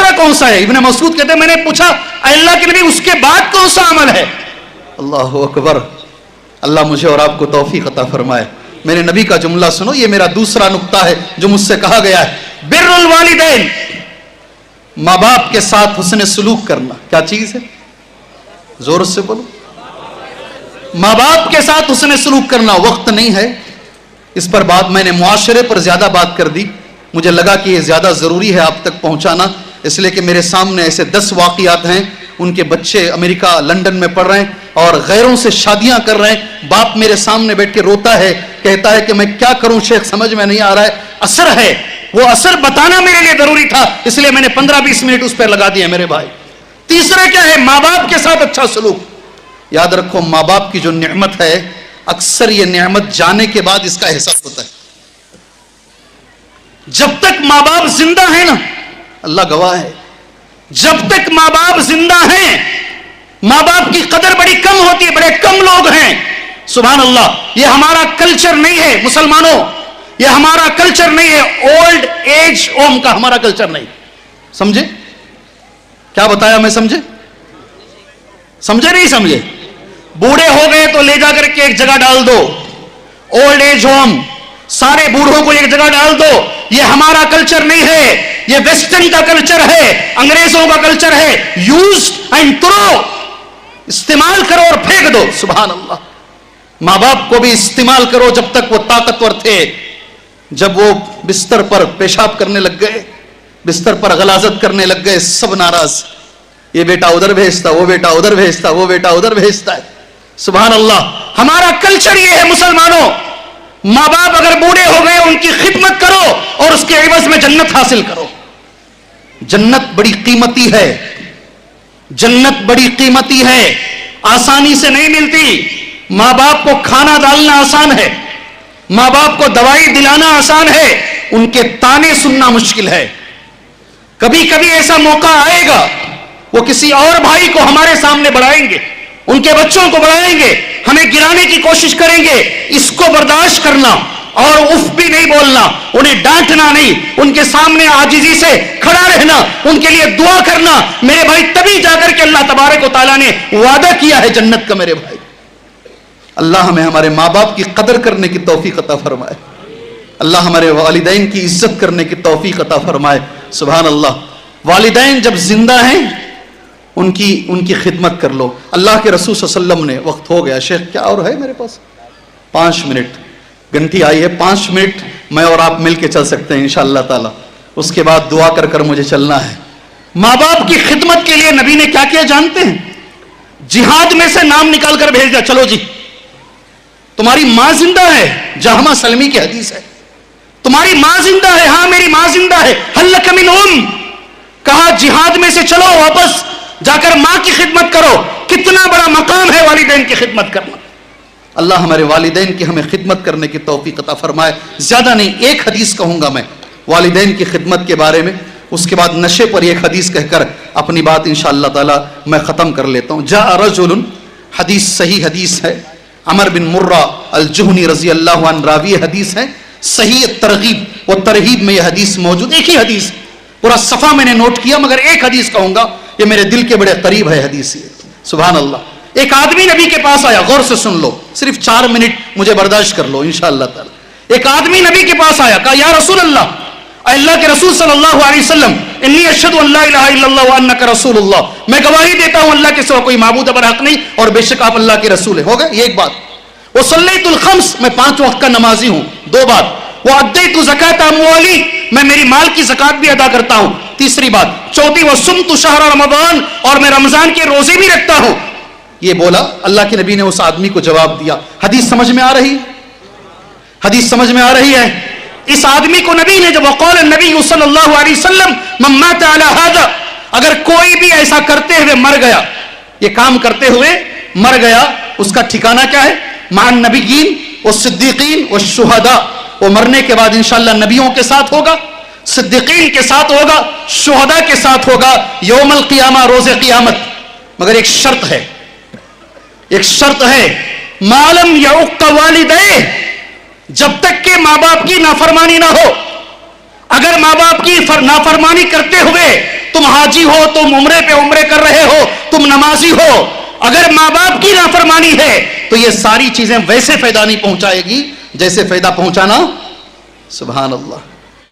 دوسرا کون سا ہے؟ ابن مسعود کہتے ہیں میں نے پوچھا اللہ کے نبی اس کے بعد کون سا عمل ہے؟ اللہ اکبر، اللہ مجھے اور آپ کو توفیق عطا فرمائے۔ میرے نبی کا جملہ سنو، یہ میرا دوسرا نقطہ ہے جو مجھ سے کہا گیا ہے، بر الوالدین، ماں باپ کے ساتھ حسن سلوک کرنا۔ کیا چیز ہے؟ زور سے بولو، ماں باپ کے ساتھ حسن سلوک کرنا۔ وقت نہیں ہے اس پر بات، میں نے معاشرے پر زیادہ بات کر دی، مجھے لگا کہ یہ زیادہ ضروری ہے آپ تک پہنچانا، اس لیے کہ میرے سامنے ایسے 10 واقعات ہیں، ان کے بچے امریکہ لنڈن میں پڑھ رہے ہیں اور غیروں سے شادیاں کر رہے ہیں، باپ میرے سامنے بیٹھ کے روتا ہے، کہتا ہے کہ میں کیا کروں شیخ، سمجھ میں نہیں آ رہا ہے۔ اثر ہے، وہ اثر بتانا میرے لیے ضروری تھا، اس لیے میں نے 15-20 منٹ اس پہ لگا دیا میرے بھائی۔ تیسرا کیا ہے؟ ماں باپ کے ساتھ اچھا سلوک۔ یاد رکھو ماں باپ کی جو نعمت ہے، اکثر یہ نعمت جانے کے بعد اس کا احساس ہوتا ہے۔ جب تک ماں باپ زندہ ہیں نا، اللہ گواہ ہے، جب تک ماں باپ زندہ ہیں ماں باپ کی قدر بڑی کم ہوتی ہے، بڑے کم لوگ ہیں۔ سبحان اللہ، یہ ہمارا کلچر نہیں ہے مسلمانوں، یہ ہمارا کلچر نہیں ہے، اولڈ ایج ہوم کا ہمارا کلچر نہیں۔ سمجھے کیا بتایا میں؟ سمجھے نہیں سمجھے؟ بوڑھے ہو گئے تو لے جا کر کے ایک جگہ ڈال دو، اولڈ ایج ہوم، سارے بوڑھوں کو ایک جگہ ڈال دو۔ یہ ہمارا کلچر نہیں ہے، یہ ویسٹرن کا کلچر ہے، انگریزوں کا کلچر ہے۔ یوز اینڈ تھرو، استعمال کرو اور پھینک دو۔ سبحان اللہ، ماں باپ کو بھی استعمال کرو جب تک وہ طاقتور تھے۔ جب وہ بستر پر پیشاب کرنے لگ گئے، بستر پر غلاظت کرنے لگ گئے، سب ناراض، یہ بیٹا ادھر بھیجتا، وہ بیٹا ادھر بھیجتا، وہ بیٹا ادھر بھیجتا ہے۔ سبحان اللہ، ہمارا کلچر یہ ہے مسلمانوں، ماں باپ اگر بوڑھے ہو گئے ان کی خدمت کرو اور اس کے عوض میں جنت حاصل کرو۔ جنت بڑی قیمتی ہے، جنت بڑی قیمتی ہے، آسانی سے نہیں ملتی۔ ماں باپ کو کھانا ڈالنا آسان ہے، ماں باپ کو دوائی دلانا آسان ہے، ان کے تانے سننا مشکل ہے۔ کبھی کبھی ایسا موقع آئے گا وہ کسی اور بھائی کو ہمارے سامنے بڑھائیں گے، ان کے بچوں کو بڑھائیں گے، ہمیں گرانے کی کوشش کریں گے۔ اس کو برداشت کرنا اور اف بھی نہیں بولنا، انہیں ڈانٹنا نہیں، ان کے سامنے عاجزی سے کھڑا رہنا، ان کے لیے دعا کرنا میرے بھائی، تبھی جا کر کے اللہ تبارک و تعالیٰ نے وعدہ کیا ہے جنت کا۔ میرے بھائی، اللہ ہمیں ہمارے ماں باپ کی قدر کرنے کی توفیق عطا فرمائے، اللہ ہمارے والدین کی عزت کرنے کی توفیق عطا فرمائے۔ سبحان اللہ، والدین جب زندہ ہیں ان کی خدمت کر لو۔ اللہ کے رسول صلی اللہ علیہ وسلم نے، وقت ہو گیا شیخ، کیا اور ہے میرے پاس؟ 5 منٹ، گھنٹی آئی ہے، 5 منٹ میں اور آپ مل کے چل سکتے ہیں انشاءاللہ تعالی، اس کے بعد دعا کر کر مجھے چلنا ہے۔ ماں باپ کی خدمت کے لیے نبی نے کیا کیا جانتے ہیں؟ جہاد میں سے نام نکال کر بھیج دیا، چلو جی تمہاری ماں زندہ ہے، جہمہ سلمی کی حدیث ہے، تمہاری ماں زندہ ہے، ہاں میری ماں زندہ ہے، حل لک من ام، کہا جہاد میں سے چلو واپس جا کر ماں کی خدمت کرو۔ کتنا بڑا مقام ہے والدین کی خدمت کرنا۔ اللہ ہمارے والدین کی ہمیں خدمت کرنے کی توفیق عطا فرمائے۔ زیادہ نہیں، ایک حدیث کہوں گا میں والدین کی خدمت کے بارے میں، اس کے بعد نشے پر ایک حدیث کہہ کر اپنی بات انشاءاللہ تعالی میں ختم کر لیتا ہوں۔ جاء رجل، حدیث صحیح حدیث ہے، عمر بن مرہ الجہنی رضی اللہ عنہ راوی حدیث ہے، صحیح ترغیب و ترہیب میں یہ حدیث موجود، ایک ہی حدیث، پورا صفحہ میں نے نوٹ کیا مگر ایک حدیث کہوں گا، یہ میرے دل کے بڑے قریب ہے حدیث یہ۔ سبحان اللہ، ایک آدمی نبی کے پاس آیا، غور سے سن لو، صرف 4 منٹ مجھے برداشت کر لو انشاءاللہ تعالی۔ ایک آدمی نبی کے پاس آیا، کہا یا رسول اللہ کے رسول صلی اللہ علیہ وسلم، انی اشہد ان لا الہ الا اللہ وانک رسول اللہ، میں گواہی دیتا ہوں اللہ کے سوا کوئی معبود برحق نہیں اور بے شک آپ اللہ کے رسول ہیں۔ ہو گئے یہ ایک بات۔ وصلیت الخمس، میں 5 وقت کا نمازی ہوں، 2 بات۔ وادیت زکات اموالی، میں میری مال کی زکات بھی ادا کرتا ہوں، 3 بات۔ 4، وصمت شہر رمضان، اور میں رمضان کے روزے بھی رکھتا ہوں۔ یہ بولا، اللہ کے نبی نے اس آدمی کو جواب دیا۔ حدیث سمجھ میں آ رہی؟ حدیث سمجھ میں آ رہی ہے؟ اس آدمی کو نبی نے جب وقال النبی صلی اللہ علیہ وسلم من مات علی ھذا، اگر کوئی بھی ایسا کرتے ہوئے مر گیا، یہ کام کرتے ہوئے مر گیا، اس کا ٹھکانہ کیا ہے؟ مع النبیین والصدیقین والشہداء، وہ مرنے کے بعد انشاءاللہ نبیوں کے ساتھ ہوگا، صدیقین کے ساتھ ہوگا، شہداء کے ساتھ ہوگا یوم القیامہ، روز قیامت۔ مگر ایک شرط ہے، ایک شرط ہے، ما لم یعق والدیہ، جب تک کہ ماں باپ کی نافرمانی نہ ہو۔ اگر ماں باپ کی نافرمانی کرتے ہوئے تم حاجی ہو، تم عمرے پہ عمرے کر رہے ہو، تم نمازی ہو، اگر ماں باپ کی نافرمانی ہے تو یہ ساری چیزیں ویسے فائدہ نہیں پہنچائے گی جیسے فائدہ پہنچانا. سبحان اللہ.